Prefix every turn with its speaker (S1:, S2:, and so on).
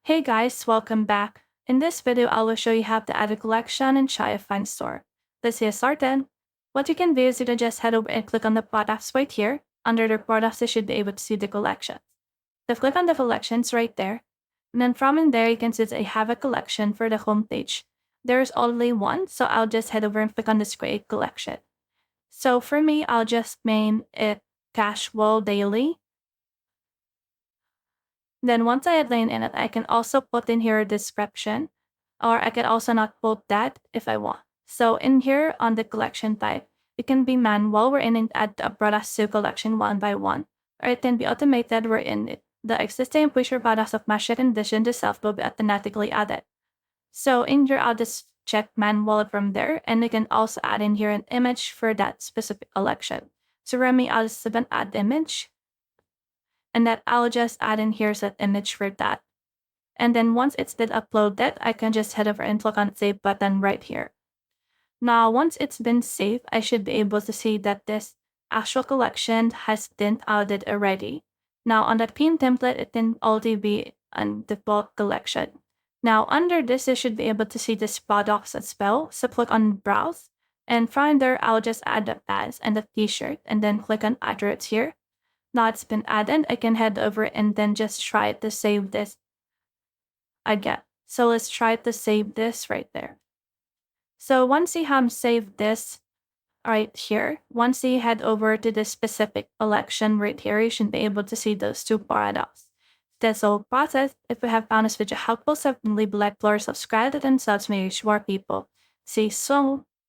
S1: Hey guys, welcome back. In this video, I will show you how to add a collection in Shopify store. Let's get started. What you can do is you can just head over and click on the products right here. Under the products, you should be able to see the collections. So click on the collections right there. And then from in there, you can see that I have a collection for the homepage. There's only one, so I'll just head over and click on this create collection. So for me, I'll just name it casual daily. Then once I had line in it, I can also put in here a description, or I can also not put that if I want. So in here on the collection type, it can be manual wherein it add a products to collection one by one, or it can be automated wherein the existing future products of matched condition to self will be automatically added. So in here, I'll just check manual from there, and we can also add in here an image for that specific collection. So for me, I'll just add image, and that I'll just add in here that image for that. And then once it's been uploaded, I can just head over and click on the save button right here. Now, once it's been saved, I should be able to see that this actual collection has been added already. Now, on the pin template, it can already be a default collection. Now, under this, you should be able to see this products as well. So click on browse, and from there, I'll just add the pants and the t-shirt, and then click on add it here. Now it's been added, I can head over and then just try to save this again. So let's try to save this right there. So once you have saved this right here, once you head over to the specific collection right here, you should be able to see those two products. That's the whole process. If you have found this video helpful, so leave a like, or subscribe, and subs me more people. See you soon.